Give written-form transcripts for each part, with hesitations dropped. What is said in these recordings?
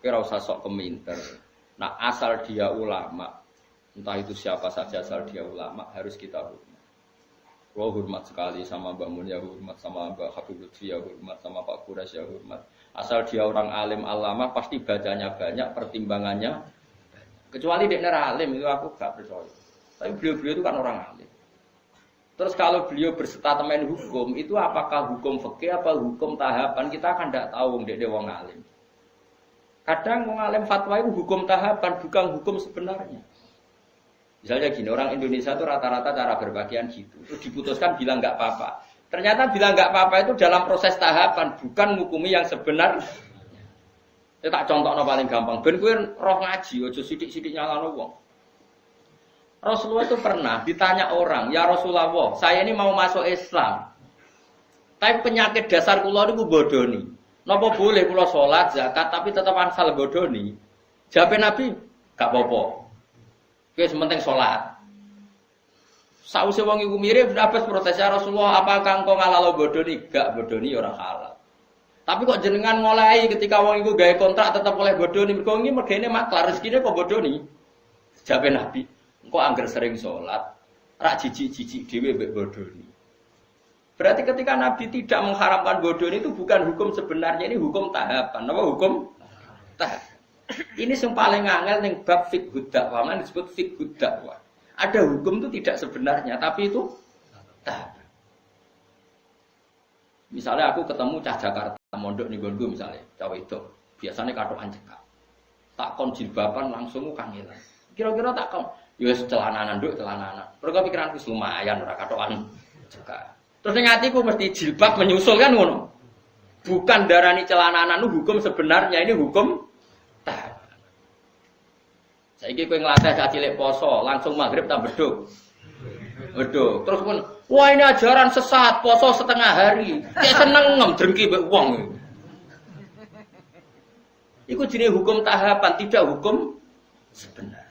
Kira usah sok keminter. Nah, asal dia ulama, entah itu siapa saja asal dia ulama harus kita hormat. Gua hormat sekali sama Mbak Mun ya hormat, sama Mbak Habib Lutfi ya hormat, sama Pak Kuras ya hormat. Asal dia orang alim alama pasti bacanya banyak, pertimbangannya banyak. Kecuali dia alim itu aku gak percaya. Tapi beliau-beliau itu kan orang alim. Terus kalau beliau berstatement hukum itu apakah hukum fikih apa hukum tahapan kita kan tidak tahu dia wong alim. Kadang wong alim fatwa itu hukum tahapan bukan hukum sebenarnya. Misalnya gini, orang Indonesia itu rata-rata cara berpakaian gitu. Terus diputuskan bilang nggak apa-apa. Ternyata bilang nggak apa-apa itu dalam proses tahapan, bukan hukumi yang sebenar. Saya tak contohnya paling gampang. Ben kowe roh ngaji, ojo sidik-sidik nyalano wong. Rasulullah itu pernah ditanya orang, ya Rasulullah, saya ini mau masuk Islam. Tapi penyakit dasar kula niku bodoni. Napa boleh kula salat, zakat tapi tetap asal bodoni? Jawab Nabi, gak apa-apa. Wis penting salat. Sause wong iku mirip Abbas protes ya Rasulullah, apakah engkau ngalalo bodoni? Gak bodoni ora halal. Tapi kok jenengan ngolehi ketika wong iku gawe kontrak tetap oleh bodoni, mergo iki mergene maklar rezekine kok bodoni. Jawab Nabi, engkau angger sering salat, rak jijik-jijik dhewe mbek bodoni. Berarti ketika Nabi tidak mengharamkan bodoni itu bukan hukum sebenarnya, ini hukum tahapan. Apa hukum tahapan? Ini yang paling angel ning bab fiqh dakwah, kan disebut fiqh dakwah. Ada hukum itu tidak sebenarnya, tapi itu tahapan. Misalnya aku ketemu cah Jakarta, mondok ning nggonku misalnya, cah wedok, biasanya katokan cekak. Tak kon jilbaban langsung kangelan. Kira-kira tak kon ya wis celananan nduk celananan. Mergo pikiranku lumayan ora katokan cekak. Terus ning atiku mesti jilbab menyusul kan ngono. Bukan darani celananan hukum sebenarnya, ini hukum tahapan. Saiki kowe nglatih cah cilik poso, langsung maghrib tak beduk. Beduk. Terus pun, wah ini ajaran sesat, poso setengah hari. Kayak seneng drengki mbek wong. Iku jenenge hukum tahapan, tidak hukum sebenar.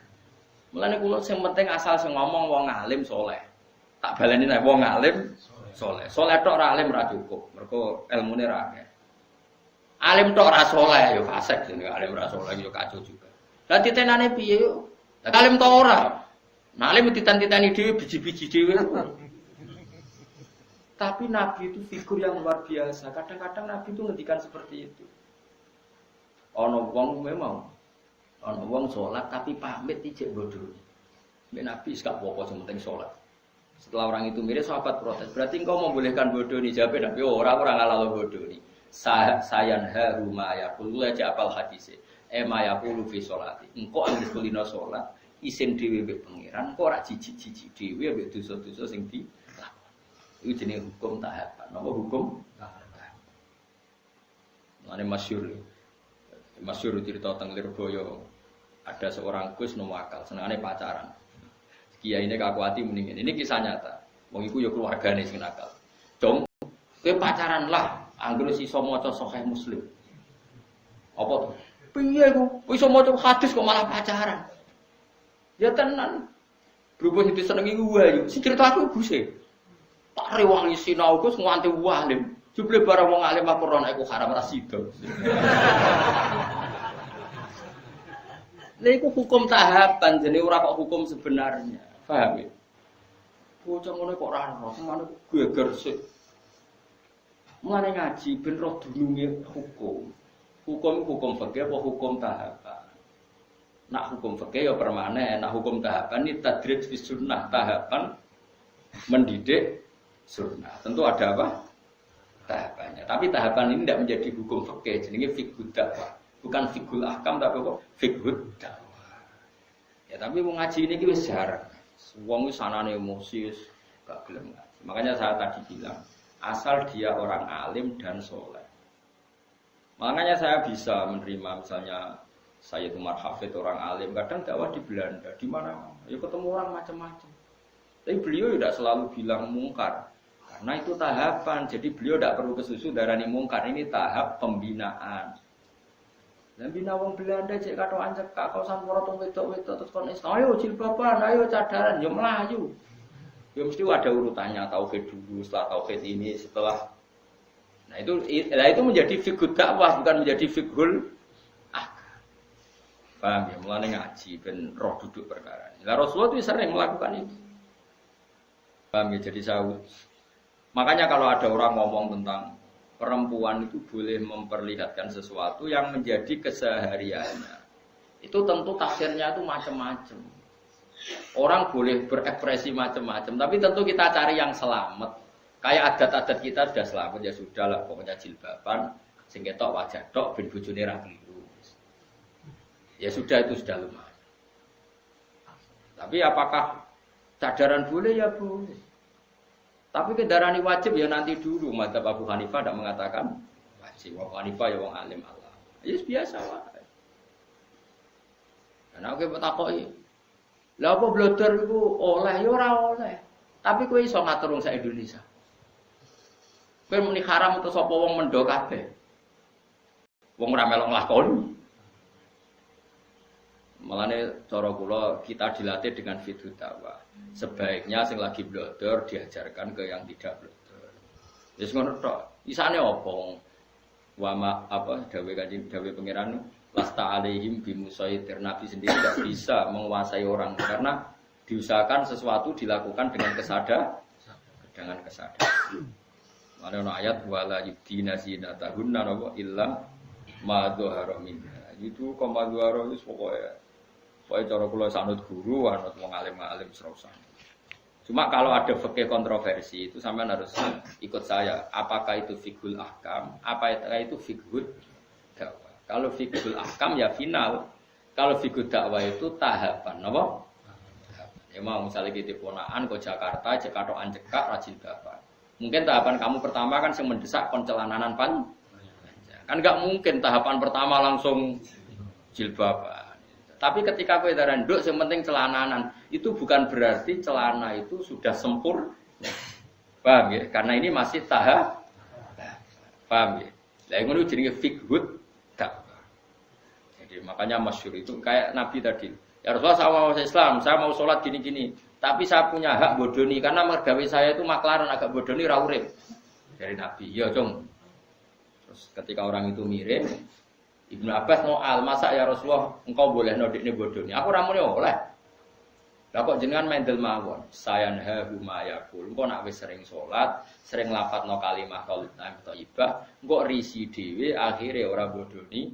Mulane kula sing penting asal sing ngomong wong alim saleh. Tak baleni nek wong alim saleh. Saleh tok ora alim ora cukup. Mergo ilmune ra akeh. Alim tok ora saleh ya fasik jenenge alim ora saleh ya kacau juga. Lah titenane piye yo? Lah alim tok ora. Nah alim titan-titani dhewe biji-biji dhewe. Tapi Nabi itu figur yang luar biasa. Kadang-kadang Nabi itu ngendikan seperti itu. Ana wong memang ana wong salat tapi pamit ijek bodoh. Nek Nabi gak apa-apa sing penting salat. Setelah orang itu mirip sahabat protes. Berarti engkau membolehkan bodoh nih? Jawab Nabi, orang ngalalo bodoh nih. Sayan haru ma yaqulu aja apal hadise. Ma yaqulu fi sholati. Engkau anggere kulino salat, isin dhewe mbek pangeran, engkau ora jijik-jijik dhewe mbek dosa-dosa sing dilakoni. Iku jenenge hukum tahapan. Napa hukum tahapan? Mane masyhur cerita teng Lirboyo. Ada seorang Gus Nuwakal, senengane pacaran. Kiai ini kakuati mendingin. Ini kisah nyata. Wong iku ya keluargane sing nakal. Dong, kowe pacaran lah, anggere iso maca Sahih Muslim. Apa to? Piye iku? Iso maca hadis kok malah pacaran. Ya tenan. Berhubung itu seneng iku wae. Si cerita aku buse. Tak rewangi sinau Gus nganti walim. Jebule barang wong alim Al-Qur'an iku haram ra sida. Lha iku hukum tahapan, jenenge ora kok hukum sebenarnya. Paham ya? Bocah ngono kok ora ero, semane geger sik. Mulane ngaji ben roh dununge hukum. Hukum fikih apa hukum tahapan? Nak hukum fikih ya permanen, nak hukum tahapan ini tadrid fi sunnah, tahapan mendidik sunnah. Tentu ada apa? Tahapannya. Tapi tahapan ini tidak menjadi hukum fikih, jenenge fiqh dakwah. Bukan fiqhul ahkam tapi apa? Fiqh dakwah. Ya tapi mau ngaji ini wis jarang. Wong wis sanane emosi gak gelem ngaji. Makanya saya tadi bilang, asal dia orang alim dan soleh. Makanya saya bisa menerima misalnya saya Umar Hafid orang alim, kadang dakwah di Belanda, di mana ya ketemu orang macam-macam. Tapi beliau tidak selalu bilang mungkar. Karena itu tahapan, jadi beliau tidak perlu kesusu darani mungkar, ini tahap pembinaan. Dan bina wong Belanda cek katokan cekak kau sampura tong wedok-wedok terus kon ayo jilbaban, ayo cadaran, yo melayu. Ya mesti ada urutannya, tauhid dulu, setelah tauhid ini, setelah. Nah itu menjadi fiqh dakwah bukan menjadi fiqhul ahkam. Paham ya? Mulane ngaji ben roh duduk perkara. Lah Rasulullah itu sering melakukan itu. Paham ya? Jadi makanya kalau ada orang ngomong tentang perempuan itu boleh memperlihatkan sesuatu yang menjadi kesehariannya, itu tentu tafsirnya itu macam-macam. Orang boleh berekspresi macam-macam, tapi tentu kita cari yang selamat. Kayak adat-adat kita sudah selamat ya sudah lah, pokoknya jilbaban, sing ketok wajah tok ben bojone ra keliru. Ya sudah itu sudah lumayan. Tapi apakah cadaran boleh? Ya boleh. Tapi kendaraan wajib ya nanti dulu. Madzhab Abu Hanifah tidak mengatakan wajib. Abu Hanifah ya wong alim Allah. Ya biasa wae. Ana oke takoki. Lah apa blodor iku oleh ya ora oleh. Tapi kowe iso ngatur wong sak Indonesia. Kowe muni haram terus apa wong mendo kabeh. Wong ora melok nglakoni. Malane cara kula kita dilatih dengan fiqh dakwah. Sebaiknya sing lagi blodor diajarkan ke yang tidak blodor. Wis ngono tok. Isane opo? Wa ma apa dawuh kanjeng dawuh pangeran lasta alaihim bimusaitir. Nabi sendiri tidak bisa menguasai orang karena diusahakan sesuatu dilakukan dengan kesadaran. Ada ayat wala yubdina zinatahunna illa ma dzahara minha. Itu koma dzahara wis pokoke cara kula sanut guru, anut wong alim-alim serausan. Cuma kalau ada fikih kontroversi itu sampean harus ikut saya. Apakah itu fiqhul ahkam? Apakah itu fiqhul dakwah? Kalau fiqhul ahkam ya final. Kalau fiqhul dakwah itu tahapan, apa? Ya mau misalnya kita ponaan ke Jakarta, cekatokan cekak rajin bapak. Mungkin tahapan kamu pertama kan yang mendesak pencelananan pan. Kan enggak mungkin tahapan pertama langsung jilbaban. Tapi ketika kowe daran nduk sing penting celananan, itu bukan berarti celana itu sudah sempurna. Paham ya? Karena ini masih tahap. Paham ya? Lah ngono jenenge fiqhud dakwah. Jadi makanya masyhur itu kayak Nabi tadi. Ya Rasulullah saya mau Islam, saya mau sholat gini-gini. Tapi saya punya hak bodoni karena mergawe saya itu maklaran agak bodoni ra urip. Dari Nabi, ya Cung. Terus ketika orang itu mirip, Ibnu Abbas mau masa ya Rasulullah engkau boleh nodikne bodoni. Aku ra muni oleh. Lah kok jenengan mendel mawon. Sayanhahu mayaqul. Engko nak wis sering salat, sering lafadzno kalimat thayyibah, engko risi dhewe akhire ora bodoni